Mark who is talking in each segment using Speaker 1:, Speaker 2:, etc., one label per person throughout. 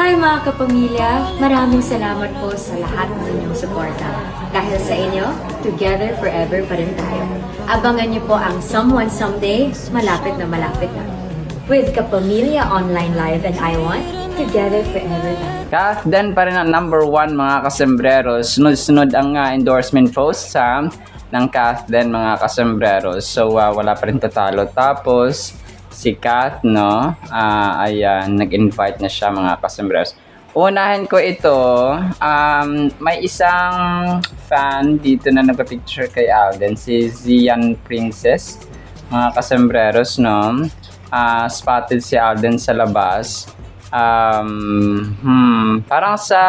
Speaker 1: Hi mga kapamilya! Maraming salamat po sa lahat ng inyong suporta. Dahil sa inyo, together forever pa rin tayo. Abangan niyo po ang Someone Someday, malapit na malapit na. With Kapamilya Online Live and I Want, together forever tayo.
Speaker 2: Kathden pa rin ang number 1 mga kasembreros. Sunod-sunod ang endorsement post ng Kathden mga kasembreros. So wala pa rin tatalo. Tapos si Kath, no, ayan, nag-invite na siya mga kasembreros. Unahin ko ito, may isang fan dito na nagpa-picture kay Alden, si Zian Princess, mga kasembreros, no. Spotted si Alden sa labas. Parang sa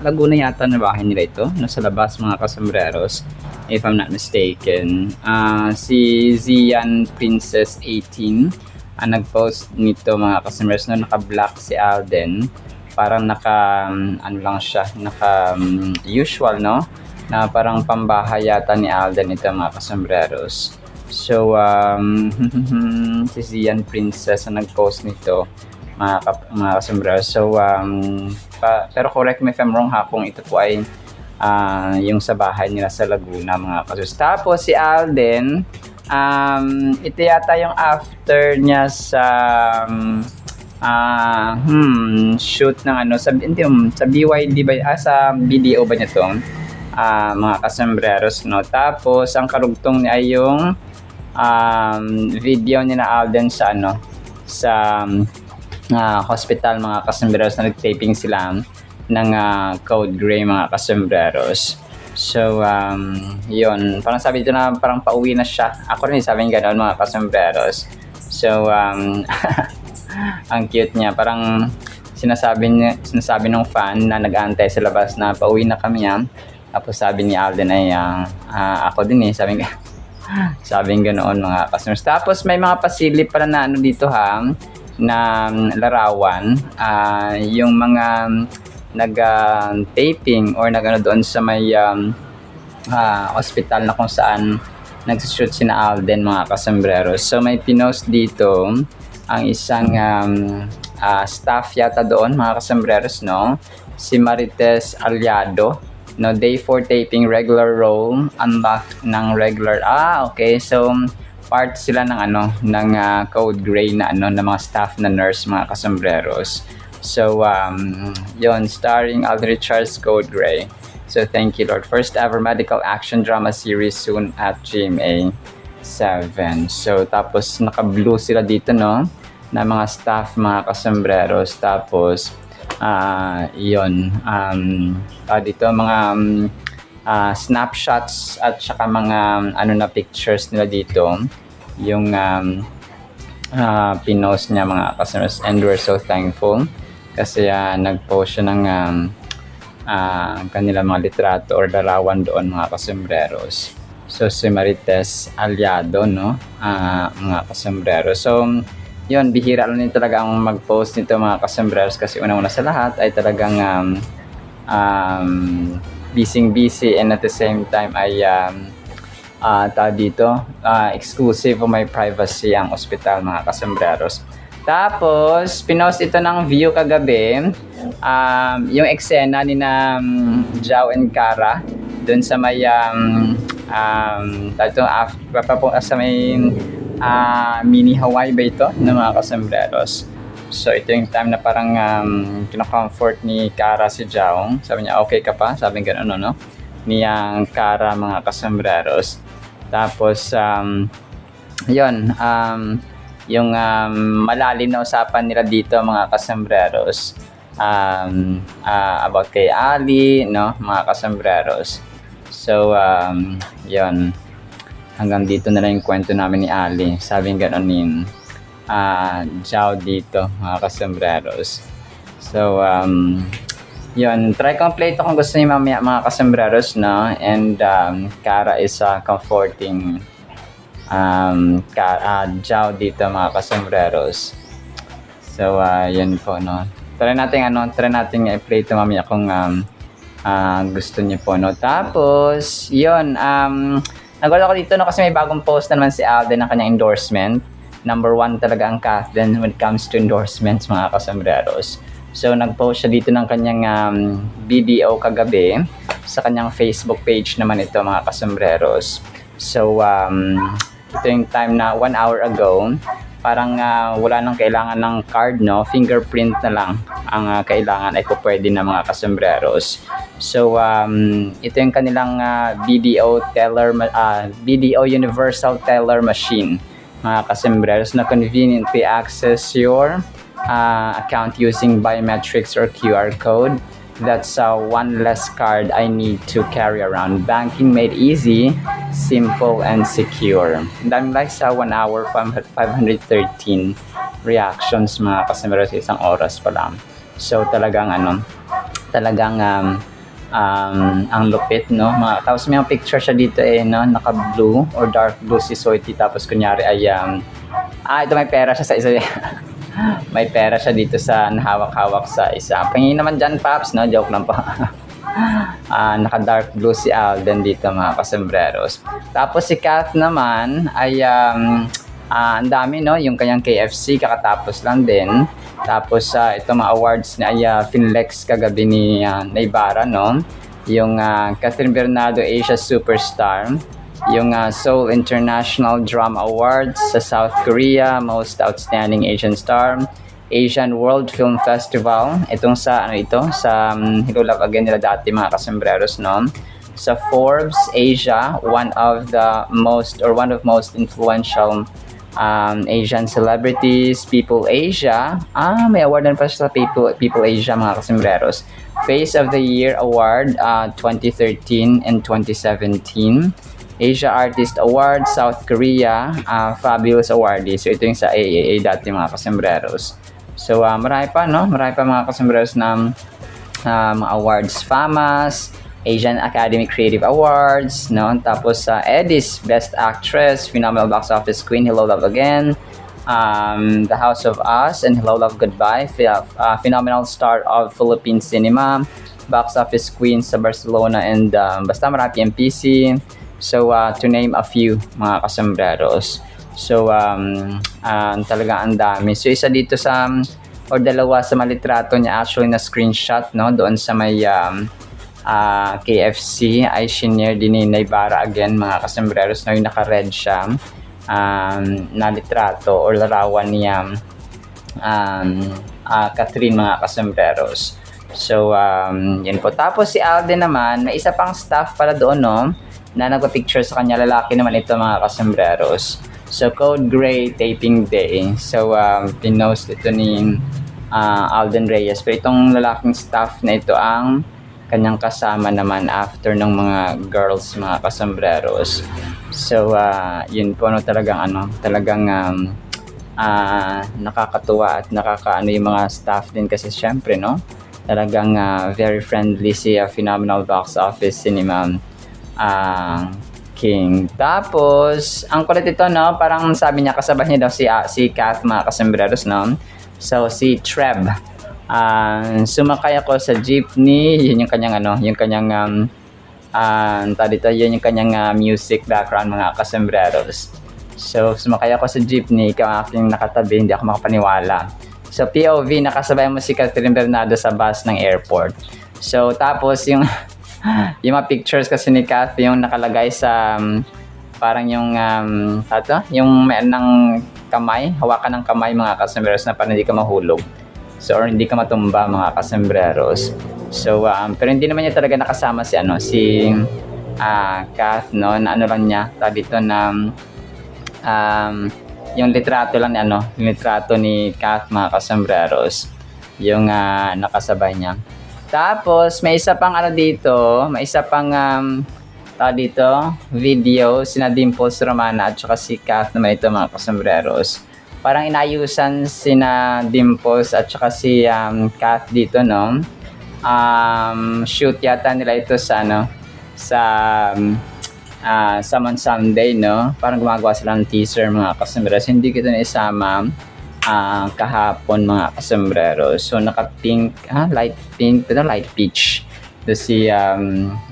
Speaker 2: Laguna yata na bahay nila ito, no, sa labas mga kasembreros, if I'm not mistaken. Si Zian Princess 18 ang nag-post nito mga kasembreros, no, naka-black si Alden. Parang ano lang siya, usual, no, na parang pambahay yata ni Alden ito mga kasembreros. So si Zian Princess ang nag-post nito mga kasembreros. So pero correct me if I'm wrong ha, kung ito po ay yung sa bahay nila sa Laguna mga kasembreros. Tapos si Alden, ito yata yung after niya sa shoot ng ano sa BYD ba, sa BDO ba niya to, mga kasembreros, no. Tapos ang karugtong niya ay yung video ni na Alden sa ano, sa hospital mga kasembreros, na nag-taping sila ng Code Gray mga kasembreros. So yun, parang sabi dito na parang pauwi na siya. Ako rin sabi ng ganoon mga kasembreros. So ang cute niya, parang sinasabi ng fan na nag-aantay sa labas na pauwi na kami yan. Tapos sabi ni Alden ay ako din sabing ganoon mga customers. Tapos may mga pasilip pala na ano dito ha, na larawan, yung mga nag-taping or nag-ano doon sa may hospital na kung saan nag-shoot si na Alden mga kasembreros. So may pinost dito ang isang staff yata doon mga kasembreros, no, si Marites Aliado, no, day 4 taping, regular role, unlocked ng regular. Okay, so part sila ng ano, ng Code Gray na ano, ng mga staff na nurse mga kasembreros. So yon, starring Alden Richards, Code Gray. So thank you Lord. First ever medical action drama series soon at GMA 7. So tapos naka-blue sila dito, no, na mga staff mga kasembreros. Tapos yon, dito mga snapshots at saka mga ano na pictures nila dito, yung pinost niya mga customers, and we're so thankful kasi nag-post siya ng kanila mga litrato or larawan doon mga kasembreros. So si Marites Aliado, no, mga kasembreros. So yun, bihira lang din talaga ang mag-post nito mga kasembreros kasi una-una sa lahat ay talagang busy and at the same time ay dito exclusive of my privacy ang ospital mga kasembreros. Tapos pinost ito ng View kagabi, yung eksena ni na Jao and Cara dun sa may sa may mini Hawaii ba ito ng mga kasembreros. So ito yung time na parang kina-comfort ni Cara si Jao. Sabi niya, okay ka pa? Sabi nga gano'n, no? Niyang Cara mga kasembreros. Tapos yun, yung malalim na usapan nila dito mga kasembreros, about kay Ali, no, mga kasembreros. So yun, hanggang dito na lang yung kwento namin ni Ali. Sabi nga gano'n ni Jao dito mga kasembreros. So yun, try kong play ito kung gusto niyo mamaya mga kasembreros, no. And Cara is comforting Jao dito mga kasembreros. So yun po, no. Try natin i-play ito mamaya kung gusto niyo po, no. Tapos yun, nagulat ako dito, no, kasi may bagong post na naman si Alden ng kanyang endorsement. Number 1 talaga ang Kathden when it comes to endorsements mga kasembreros. So nag-post siya dito ng kanyang BDO kagabi. Sa kanyang Facebook page naman ito mga kasembreros. So ito yung time na 1 hour ago, parang wala nang kailangan ng card, no? Fingerprint na lang ang kailangan, ay po pwede na mga kasembreros. So ito yung kanilang BDO Universal Teller Machine mga kasembreros, na conveniently access your account using biometrics or QR code. That's one less card I need to carry around. Banking made easy, simple, and secure. Ang daming likes sa 1 hour, 513 reactions mga kasembreros sa isang oras pa lang. So talagang ang lupit, no? Tapos may mga picture siya dito no? Naka-blue or dark blue si Soiti. Tapos kunyari ay ito may pera siya sa isa. May pera siya dito sa nahawak-hawak sa isa. Pangingin naman dyan, Paps, no? Joke lang po. Naka-dark blue si Alden dito, mga kasembreros. Tapos si Kath naman ay ang dami, no? Yung kanyang KFC, kakatapos lang din. Tapos ito mga awards na Finlex kagabi ni Ibarra, no? Yung Catherine Bernardo Asia Superstar. Yung Seoul International Drama Awards sa South Korea, Most Outstanding Asian Star, Asian World Film Festival. Itong sa sa Hello Love Again nila dati mga kasembreros, no? Sa Forbes Asia, one of most influential Asian celebrities. People Asia, may award na pa siya sa People Asia mga kasembreros. Face of the Year Award 2013 and 2017. Asia Artist Award, South Korea, Fabulous Awardee. So ito yung sa AAA dati mga kasembreros. So marami pa, no? Marami pa mga kasembreros na awards. FAMAS, Asian Academy Creative Awards, no? Tapos Edis, Best Actress, Phenomenal Box Office Queen, Hello Love Again, The House of Us, and Hello Love Goodbye, Phenomenal Star of Philippine Cinema, Box Office Queen sa Barcelona, and basta marami MPC. So to name a few mga kasembreros. So talaga ang dami. So isa dito sa or dalawa sa malitrato niya actually na screenshot, no, doon sa may KFC ay shinare din ni Ibarra again mga kasembreros, na yung naka-red siya na litrato or larawan niya Catherine mga kasembreros. So yun po. Tapos si Alden naman, may isa pang staff para doon, no, na nagpa-picture sa kanya. Lalaki naman ito mga kasembreros. So Code Gray Taping Day. So pinost ito ni Alden Reyes. Pero itong lalaking staff na ito ang kanyang kasama naman after ng mga girls mga kasembreros. So yun po, no, talagang nakakatuwa at nakakaano yung mga staff din kasi syempre, no, talagang very friendly si Phenomenal Box Office Cinema King. Tapos ang kulit ito, no, parang sabi niya kasabay niya daw si Kath mga kasembreros, no. So si Treb, sumakay ako sa jeepney. Yun yung kanyang yun yung kanyang music background mga kasembreros. So sumakay ako sa jeepney, ikaw ang aking nakatabi, hindi ako makapaniwala. So POV, nakasabay mo si Catherine Bernardo sa bus ng airport. So tapos yung mga pictures kasi ni Kath, yung nakalagay sa parang yung may ng kamay, hawakan ng kamay mga kasembreros, na parang hindi ka mahulog. So or hindi ka matumba mga kasembreros. So pero hindi naman niya talaga nakasama si Kath, no, na lang niya dito na yung litrato lang yung litrato ni Kath mga kasembreros, yung nakasabay niya. Tapos may isa pang video sina Dimples Romana at saka si Kath naman ito mga kasembreros. Parang inayusan sina Dimples at saka si Kath dito, no. Shoot yata nila ito sa Summon Someday, no. Parang gumagawa sila ng teaser mga kasembreros. Hindi kita na isama kahapon mga kasembreros. So naka-pink, light pink, pero light peach. Ito si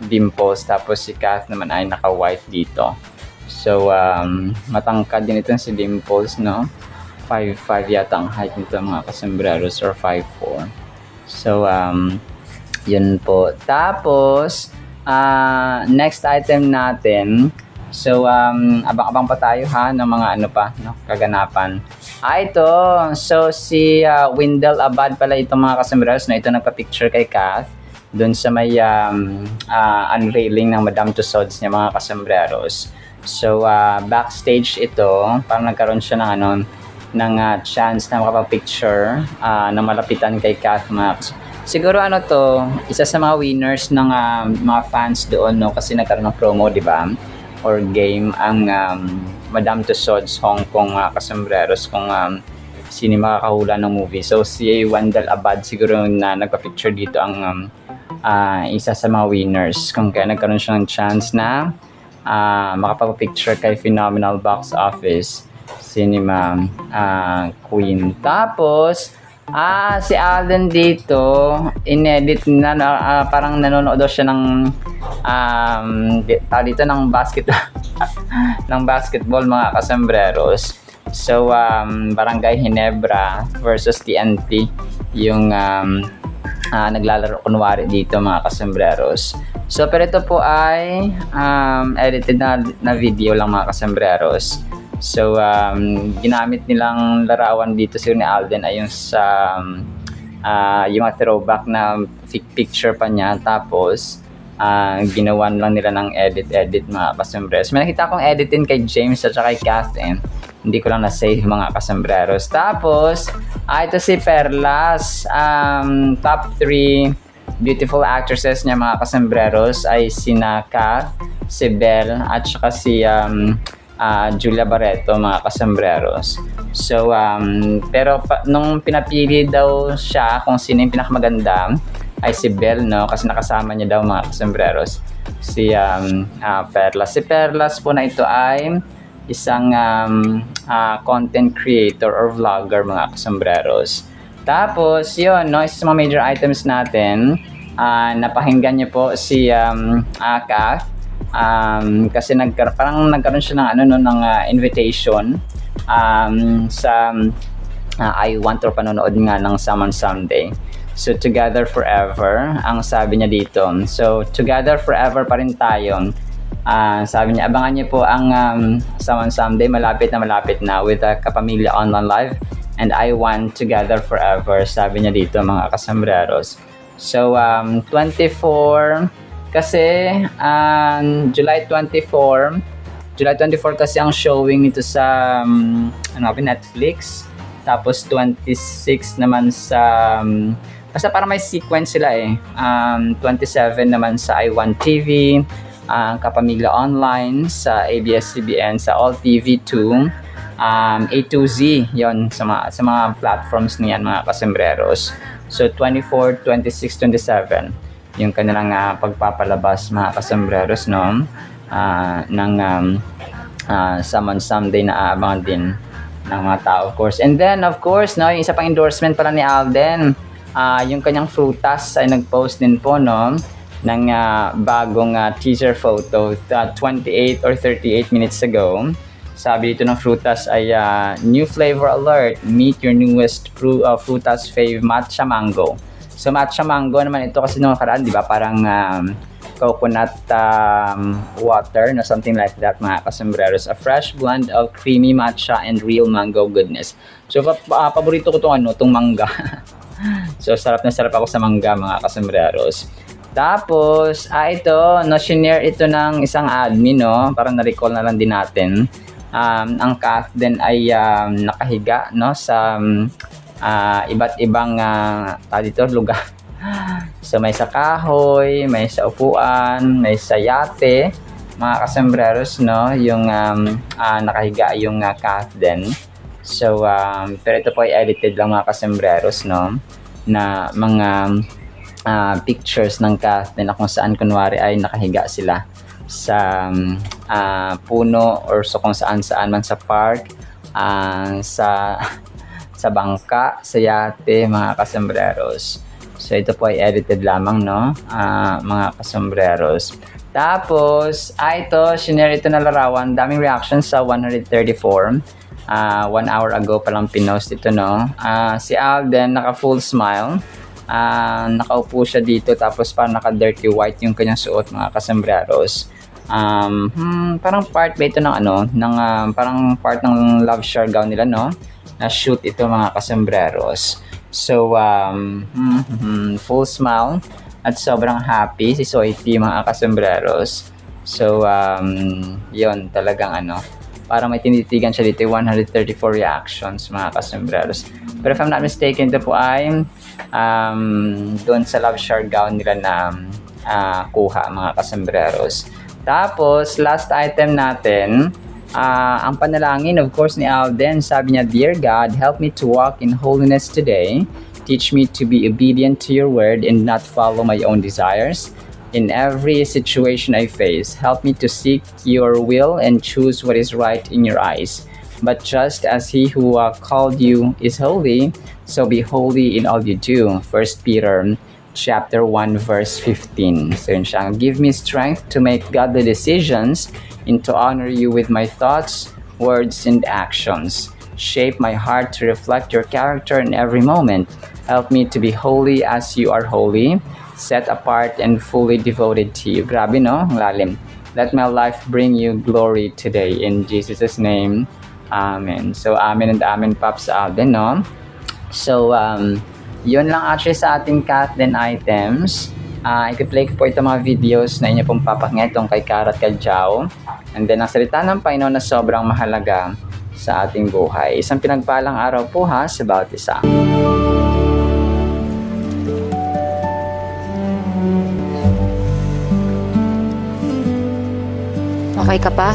Speaker 2: Dimples, tapos si Kath naman ay naka-white dito. So matangkad din itong si Dimples, no. 5'5" yata ang height nito mga kasembreros, or 5'4". So, yun po. Tapos, next item natin. So, abang-abang pa tayo ha ng mga ano pa, no, kaganapan. Ito. So, si Wendell Abad pala itong mga kasambreros na ito nagpa-picture kay Kath doon sa may unveiling ng Madame Tussauds niya mga kasambreros. So, backstage ito, parang nagkaroon siya ng ano, ng chance na makapag-picture na malapitan kay Kath mga siguro ano to, isa sa mga winners ng mga fans doon, no, kasi nagkaroon ng promo, di ba, or game ang Madame Tussauds Hong Kong mga kasambreros kung sino makakahula ng movie. So si Wendell Abad siguro na nagpa-picture dito ang isa sa mga winners kung kaya nagkaroon siya ng chance na makapag-picture kay Phenomenal Box Office Cinema Queen. Tapos si Alden dito, inedit na parang nanonood daw siya ng dito ng ng basketball mga kasambreros. So Barangay Ginebra versus TNT yung naglalaro kunwari dito mga kasambreros. So pero ito po ay edited na video lang mga kasambreros. So, ginamit nilang larawan dito siguro ni Alden ay yung sa yung mga throwback na picture pa niya. Tapos, ginawan lang nila ng edit mga kasambreros. May nakita akong editin kay James at saka kay Kathleen. Hindi ko lang na-save mga kasambreros. Tapos, ito si Perlas. Top 3 beautiful actresses niya mga kasambreros ay sina Kath, si Belle, at saka si Julia Barreto mga kasambreros. So pero nung pinapili daw siya kung sino yung pinakamaganda ay si Belle, no, kasi nakasama niya daw mga kasambreros si Perlas. Si Perlas po na ito ay isang content creator or vlogger mga kasambreros. Tapos yun, no, isa sa mga major items natin, napakinggan niyo po si Kath. Kasi parang nagkaroon siya ng ano no, ng invitation sa I Want or panonood nga ng Someone Someday. So Together Forever ang sabi niya dito. So Together Forever pa rin tayo. Sabi niya abangan niyo po ang Someone Someday, malapit na with a Kapamilya Online Live and I Want Together Forever, sabi niya dito mga kasambreros. So 24 kasi July 24 kasi ang showing nito sa Netflix. Tapos 26 naman sa basta para may sequence sila 27 naman sa I1 TV, Kapamilya Online sa ABS-CBN, sa All TV2, A to Z yon sa mga platforms niyan mga kasambreros. So 24, 26, 27 yung kanilang pagpapalabas mga kasambreros, no, ng Someone Someday na aabangan din ng mga tao, of course. And then of course, no, yung isa pang endorsement pala ni Alden, yung kanyang frutas ay nag-post din po, no, ng bagong teaser photo 28 or 38 minutes ago. Sabi dito ng frutas ay new flavor alert, meet your newest frutas fave matcha mango. So matcha mango naman ito kasi nung nakaraan, di ba, parang coconut water na something like that mga kasambreros. A fresh blend of creamy matcha and real mango goodness. So paborito ko tong mangga. So sarap na sarap ako sa mangga mga kasambreros. Tapos ito, no, shinare ito ng isang admin, no, parang na-recall na lang din natin. Ang Kath din ay nakahiga, no, sa iba't ibang dito lugar. So may sa kahoy, may sa upuan, may sa yate mga kasambreros, no, yung nakahiga yung Kath din. So pero ito po ay edited lang mga kasambreros, no, na mga pictures ng Kath din na kung saan kunwari ay nakahiga sila sa puno or so kung saan man sa park, sa bangka, sa yate mga kasambreros. So ito po ay edited lamang, no, mga kasambreros. Tapos ito, shinare ito na larawan, daming reactions sa 134. 1 hour ago pa lang pinost ito, no. Si Alden naka full smile Nakaupo siya dito tapos parang naka-dirty white yung kanyang suot, mga kasembreros. Parang part ba ito ng parang part ng love share gown nila, no? Na shoot ito, mga kasembreros. So, full smile at sobrang happy si Soiti, mga kasembreros. So, yon talagang parang may tinitigan siya dito, 134 reactions, mga kasembreros. Pero if I'm not mistaken, ito po ay doon sa love share gown nila na kuha, mga kasembreros. Tapos, last item natin, ang panalangin, of course, ni Alden. Sabi niya, Dear God, help me to walk in holiness today. Teach me to be obedient to your word and not follow my own desires. In every situation I face, help me to seek your will and choose what is right in your eyes. But just as he who called you is holy, so be holy in all you do. 1 Peter chapter 1 verse 15. So yun siya. Give me strength to make godly decisions and to honor you with my thoughts, words, and actions. Shape my heart to reflect your character in every moment. Help me to be holy as you are holy, set apart and fully devoted to you. Grabe, no? Ang lalim. Let my life bring you glory today. In Jesus' name, Amen. So, Amen and Amen, Pops Alden, no? So, yun lang actually sa ating Kathleen items. I-play ko po itong mga videos na inyo pong papakinggan itong kay Karat Kaljao. And then, ang salita ng Panginoon na sobrang mahalaga sa ating buhay. Isang pinagpalang araw po ha sa bawat isa.
Speaker 3: Okay ka pa?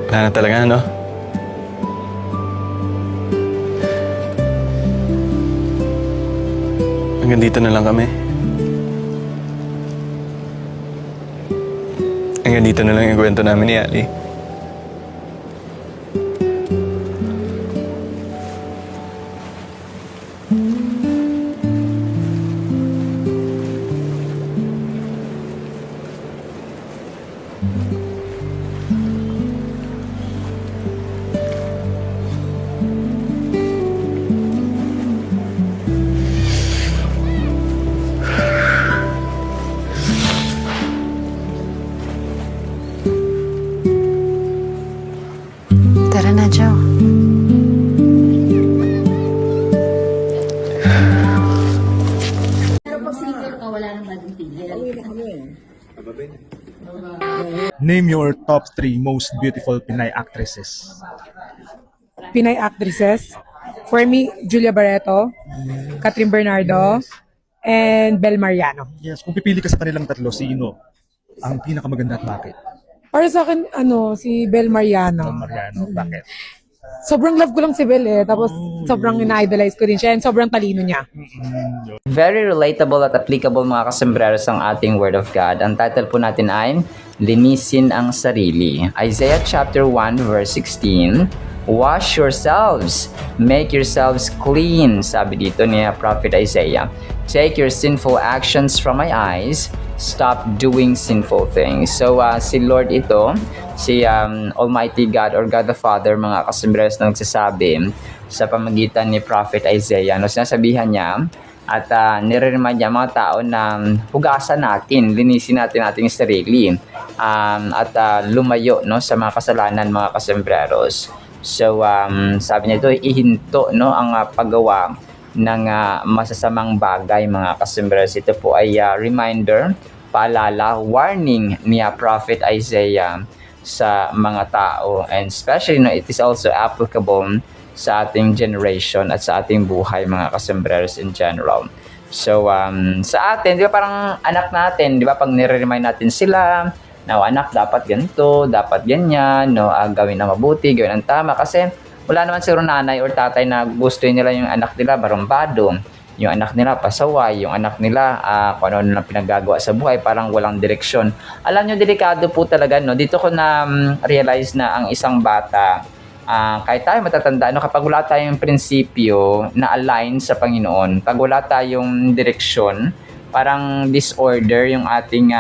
Speaker 4: Wala na talaga, no? Hanggang dito na lang kami. Hanggang dito na lang yung kwento namin ni Ali.
Speaker 3: Tara na, Joe.
Speaker 5: Name your top 3 most beautiful Pinay actresses.
Speaker 6: Pinay actresses. For me, Julia Barreto, Catherine Bernardo, and Bel Mariano.
Speaker 5: Yes, kung pipili ka sa kanilang tatlo, sino ang pinakamaganda at bakit?
Speaker 6: Para sa akin, si Bel Mariano.
Speaker 5: Mariano, bakit?
Speaker 6: Sobrang love ko lang si Bel eh. Tapos sobrang ina-idolize ko rin siya and sobrang talino niya.
Speaker 2: Very relatable at applicable, mga kasembreros, ang ating Word of God. Ang title po natin ay Linisin ang Sarili. Isaiah chapter 1 verse 16. Wash yourselves, make yourselves clean, sabi dito ni Prophet Isaiah. Take your sinful actions from my eyes, stop doing sinful things. So, si Lord ito, si Almighty God or God the Father, mga kasembreros, na nagsasabi sa pamagitan ni Prophet Isaiah. Sinasabihan niya at nire-remind niya mga tao na hugasan natin, linisin natin ating sarili at lumayo sa mga kasalanan, mga kasembreros. So, sabi niya ito, ihinto ang paggawa ng masasamang bagay, mga kasembreros. Ito po ay reminder, paalala, warning ni Prophet Isaiah sa mga tao. And especially, it is also applicable sa ating generation at sa ating buhay, mga kasembreros in general. So, sa atin, di ba parang anak natin, di ba pag nire-remind natin sila Now, anak, dapat ganito, dapat ganyan, no, gawin na mabuti, gawin ang tama. Kasi wala naman siguro nanay or tatay na gusto nila yung anak nila barumbado, yung anak nila pasaway, yung anak nila kung ano lang pinagagawa sa buhay, parang walang direksyon. Alam nyo, delikado po talaga, no? Dito ko na realize na ang isang bata, kahit tayo matatanda, no, kapag wala tayong prinsipyo na align sa Panginoon, pag wala tayong direksyon, parang disorder yung ating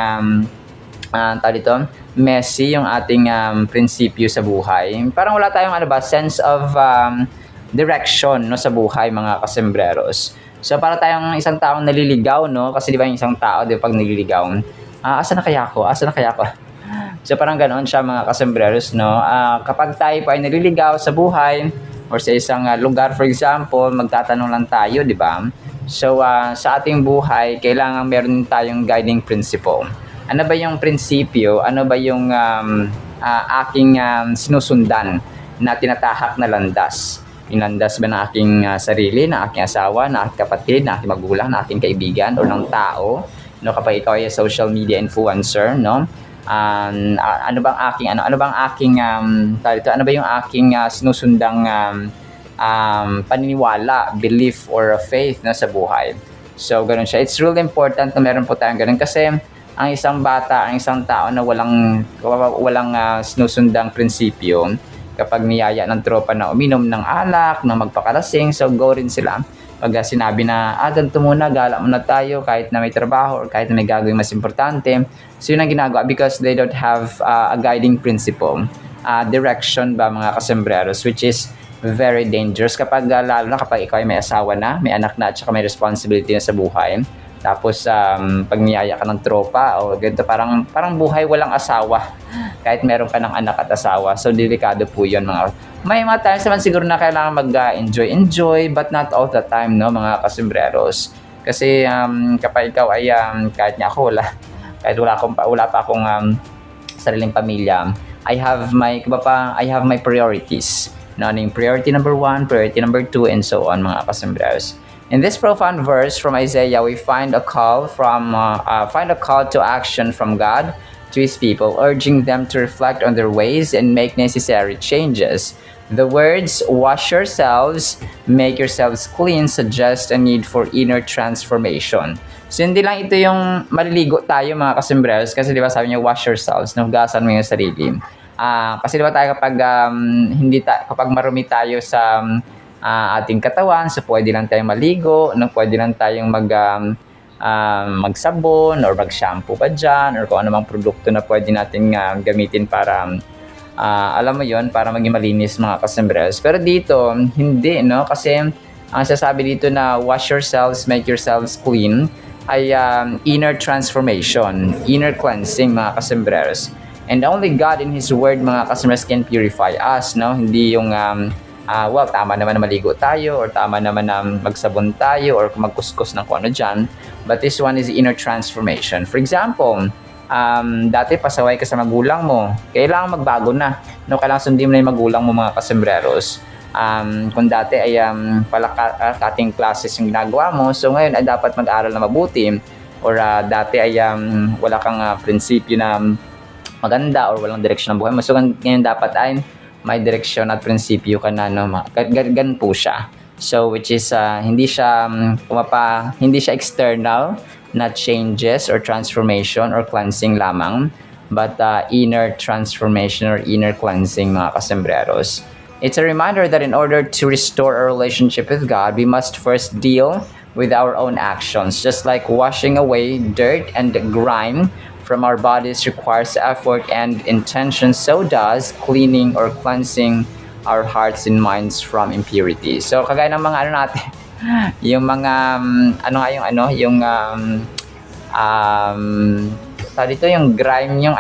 Speaker 2: tawag dito, messy yung ating prinsipyo sa buhay. Parang wala tayong sense of direction, no, sa buhay, mga kasembreros. So para tayong isang taong naliligaw, no, kasi di ba yung isang tao, di ba, pag naliligaw, asa na kaya ako? Asa na kaya ako? So parang ganoon siya, mga kasembreros, no. Kapag tayo pa ay naliligaw sa buhay or sa isang lugar, for example, magtatanong lang tayo, di ba? So sa ating buhay, kailangan meron tayong guiding principle. Ano ba yung prinsipyo? Ano ba yung aking sinusundan na tinatahak na landas? Yung landas ba ng aking sarili, ng aking asawa, ng aking kapatid, ng aking magulang, ng aking kaibigan, o ng tao? No, kapag ikaw ay social media influencer, no? Ano bang aking ano bang aking ano ba yung aking sinusundang paniniwala, belief or faith, no, sa buhay? So ganoon siya. It's really important na meron po tayong ganun, kasi ang isang bata, ang isang tao na walang sinusundang prinsipyo, kapag niyaya ng tropa na uminom ng alak, na magpakalasing, so go rin sila. Pag sinabi na, ganito muna, gala muna tayo, kahit na may trabaho or kahit na may gagawin mas importante. So yun ang ginagawa because they don't have a guiding principle, direction ba, mga kasembreros, which is very dangerous kapag lalo na kapag ikaw ay may asawa na, may anak na, at saka may responsibility na sa buhay. Tapos pag niyaya ka ng tropa o ganito, parang buhay walang asawa kahit meron ka ng anak at asawa. So delikado po yun, may mga times naman siguro na kailangan mag-enjoy but not all the time, no, mga kasembreros. Kasi kapag ikaw ay kahit nga ako kahit wala pa akong sariling pamilya, I have my priorities, no? Yung priority number 1, priority number 2, and so on, mga kasembreros. In this profound verse from Isaiah, we find a call to action from God to His people, urging them to reflect on their ways and make necessary changes. The words, wash yourselves, make yourselves clean, suggest a need for inner transformation. So hindi lang ito yung maliligo tayo, mga kasembreros, kasi di ba sabi niya, wash yourselves, hugasan mo yung sarili. Kasi di ba tayo kapag marumi tayo sa ating katawan, so pwede lang tayong maligo, pwede lang tayong magsabon or mag-shampoo pa dyan, or kung anumang produkto na pwede natin gamitin para alam mo yon, para maging malinis, mga kasembreros. Pero dito hindi, no, kasi ang sasabi dito na wash yourselves, make yourselves clean ay inner transformation, inner cleansing, mga kasembreros. And only God in His Word, mga kasembreros, can purify us, no? Hindi yung tama naman na maligo tayo, or tama naman na magsabon tayo, or magkuskus ng kung ano dyan. But this one is inner transformation. For example, dati pasaway ka sa magulang mo, kailangan magbago na. No, kailangan sundin mo na yung magulang mo, mga kasembreros. Kung dati ay cutting classes yung ginagawa mo, so ngayon ay dapat mag-aral na mabuti. Or dati ay wala kang prinsipyo na maganda, or walang direksyon ng buhay mo. So ngayon dapat ay may direksyon at prinsipyo ka na, no? Ganun po siya. So which is hindi siya external na changes or transformation or cleansing lamang, but inner transformation or inner cleansing, mga kasembreros. It's a reminder that in order to restore our relationship with God, we must first deal with our own actions. Just like washing away dirt and grime from our bodies requires effort and intention, so does cleaning or cleansing our hearts and minds from impurity. So kagaya ng mga natin, yung mga dito yung grime, yung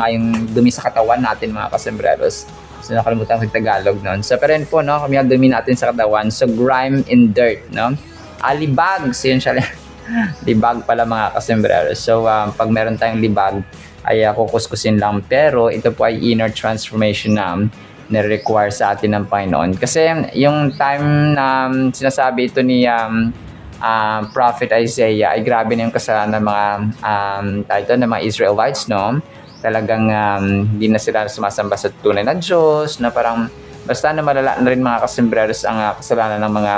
Speaker 2: yung dumi sa katawan natin, mga kasembreros. So nakalimutan ko yung Tagalog noon. So pero yun po, no, kami ang dumi natin sa katawan. So grime in dirt, no? Libag, so yun siya. Libag pala, mga kasembreros. So pag meron tayong libag ay kukuskusin lang, pero ito po ay inner transformation na require sa atin ng Panginoon. Kasi yung time na sinasabi ito ni Prophet Isaiah, ay grabe na yung kasalanan ng mga ng mga Israelites, no? Talagang hindi na sila sumasamba sa tunay na Diyos, na parang basta na malala na rin mga kasombreros ang kasalanan ng mga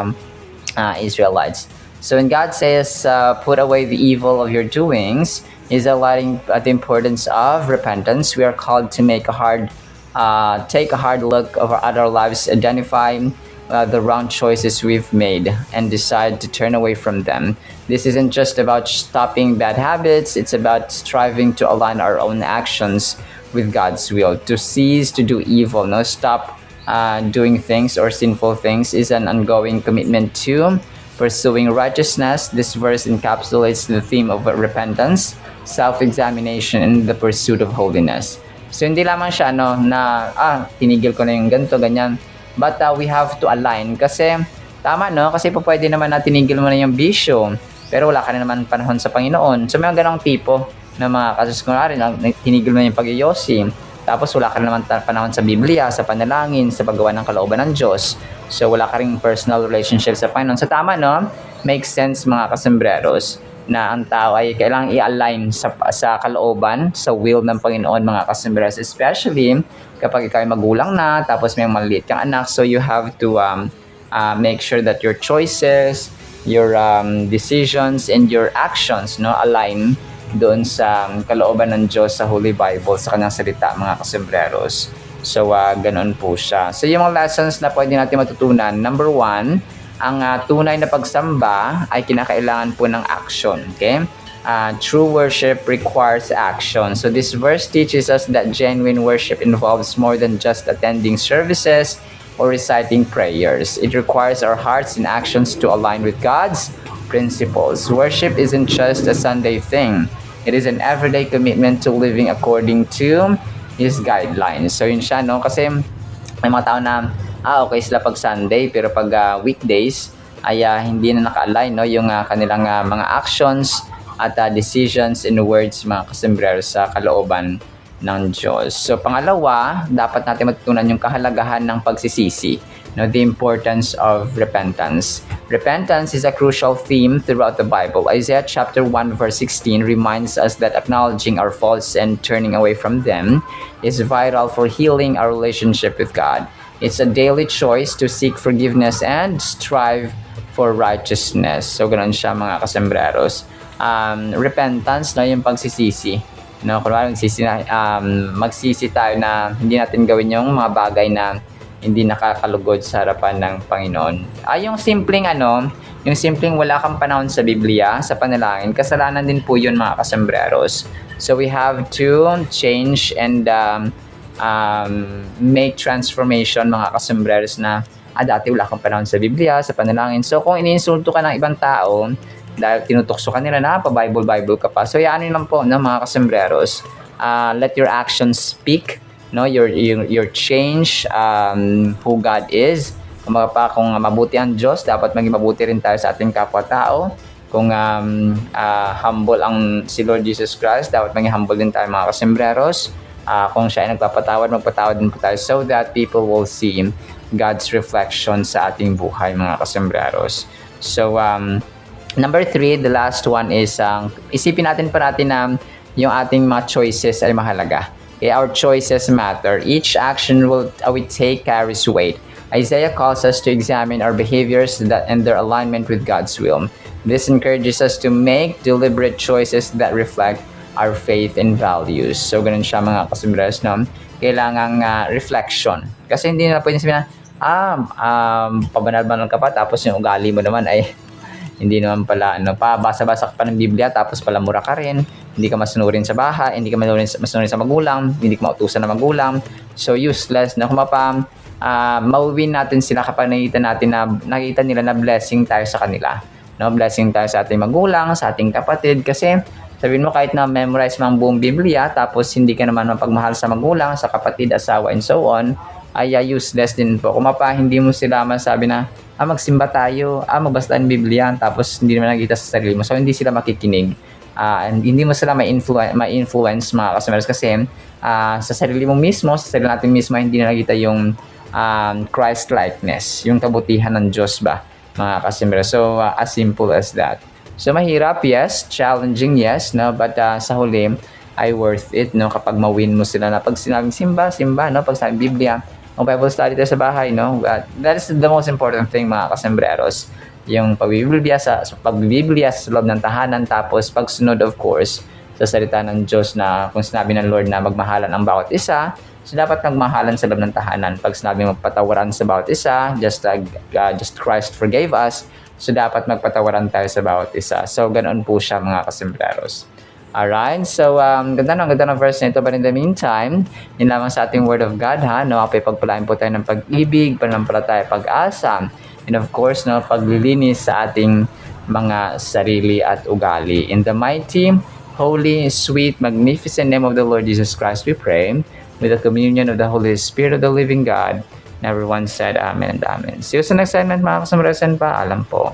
Speaker 2: Israelites. So when God says, put away the evil of your doings, is highlighting the importance of repentance. We are called to take a hard look at our lives, identify the wrong choices we've made, and decide to turn away from them. This isn't just about stopping bad habits, it's about striving to align our own actions with God's will. To cease to do evil, no? Stop doing things or sinful things is an ongoing commitment to pursuing righteousness. This verse encapsulates the theme of repentance, self-examination, and the pursuit of holiness. So hindi lamang siya tinigil ko na yung ganito, ganyan. But we have to align kasi tama, no? Kasi po pwede naman na tinigil mo na yung bisyo pero wala ka na naman panahon sa Panginoon. So may ganong tipo na mga kasus ko na rin, tinigil mo na yung pag-iyosi tapos wala ka na naman panahon sa Biblia, sa panalangin, sa paggawa ng kalooban ng Diyos. So wala ka ring personal relationship sa Panginoon. So tama, no? Makes sense mga kasembreros na ang tao ay kailangang i-align sa kalooban, sa will ng Panginoon mga kasembreros, especially kapag ikaw ay magulang na tapos may maliit kang anak. So you have to make sure that your choices, your decisions, and your actions, no, align doon sa kalooban ng Diyos sa Holy Bible, sa kanyang salita mga kasembreros. So ganoon po siya. So yung mga lessons na pwede natin matutunan, number 1, ang tunay na pagsamba ay kinakailangan po ng action. Okay? True worship requires action. So this verse teaches us that genuine worship involves more than just attending services or reciting prayers. It requires our hearts and actions to align with God's principles. Worship isn't just a Sunday thing. It is an everyday commitment to living according to His guidelines. So yun siya, no? Kasi may mga tao na okay sila pag Sunday pero pag weekdays ay hindi na naka-align, no, yung kanilang mga actions at decisions and words mga kasembreros sa kalooban ng Diyos. So pangalawa, dapat natin matutunan yung kahalagahan ng pagsisisi, no, the importance of repentance. Repentance is a crucial theme throughout the Bible. Isaiah chapter 1 verse 16 reminds us that acknowledging our faults and turning away from them is vital for healing our relationship with God. It's a daily choice to seek forgiveness and strive for righteousness. So, ganoon siya mga kasembreros. Repentance, no, yung pagsisisi. No, kunwari magsisi tayo na hindi natin gawin yung mga bagay na hindi nakakalugod sa harapan ng Panginoon. Yung simpleng wala kang panahon sa Biblia, sa panalangin, kasalanan din po yun mga kasembreros. So, we have to change and make transformation mga kasembreros na dati wala kang panahon sa Biblia, sa panalangin. So kung iniinsulto ka ng ibang tao dahil tinutokso ka nila na pa-Bible ka pa, so yan lang po ng mga kasembreros. Let your actions speak, no, your change, who God is. Kung mabuti ang Diyos, dapat maging mabuti rin tayo sa ating kapwa-tao. Kung humble ang si Lord Jesus Christ, dapat maging humble din tayo mga kasembreros. Kung siya ay magpatawad din po tayo so that people will see God's reflection sa ating buhay mga kasembreros. So, number 3, the last one is isipin natin na yung ating mga choices ay mahalaga. Okay, our choices matter. Each action we take carries weight. Isaiah calls us to examine our behaviors and their alignment with God's will. This encourages us to make deliberate choices that reflect our faith and values. So, ganun siya mga kasembreros, no? Kailangang reflection. Kasi hindi na pwede sabihin na, pabanal-banal ka pa, tapos yung ugali mo naman ay hindi naman pala, basa-basa ka pa ng Biblia, tapos pala mura ka rin, hindi ka masunurin sa bahay, hindi ka masunurin sa magulang, hindi ka mautusan ng magulang. So, useless na mauwin natin sila kapag nakita nila na blessing tayo sa kanila. No? Blessing tayo sa ating magulang, sa ating kapatid, kasi sabihin mo kahit na memorize mo ang buong Biblia tapos hindi ka naman mapagmahal sa magulang, sa kapatid, asawa, and so on, ay useless din po. Kung hindi mo sila masabi na magsimba tayo, magbasa ng Biblia, tapos hindi naman nakikita sa sarili mo, so hindi sila makikinig. And hindi mo sila ma-influence mga kasembreros kasi sa sarili mo mismo, sa sarili natin mismo, hindi na nakita yung Christ-likeness, yung kabutihan ng Diyos ba. mga kasumbrero. So, as simple as that. So, mahirap, yes. Challenging, yes. No? But sa huli, ay worth it, no? Kapag ma-win mo sila na pag sinabing simba, no? Pag sinabing Biblia, ang Bible study tayo sa bahay, no? That is the most important thing, mga kasembreros. Yung pagbibigya sa loob ng tahanan, tapos pagsunod, of course, sa salita ng Diyos na kung sinabi ng Lord na magmahalan ang bawat isa, so dapat magmahalan sa loob ng tahanan. Pag sinabi magpatawaran sa bawat isa, just Christ forgave us, so dapat magpatawaran tayo sa bawat isa. So, ganoon po siya, mga kasembreros. Alright, so ganda ng verse na ito. But in the meantime, yun lamang sa ating Word of God, ha? No, pagpalain po tayo ng pag-ibig, pananampalataya, pag-asa, and of course, no, paglilinis sa ating mga sarili at ugali. In the mighty, holy, sweet, magnificent name of the Lord Jesus Christ, we pray, with the communion of the Holy Spirit of the living God. And everyone said, Amen and Amen. See you sa next segment, mga kasamaresan pa. Alam po.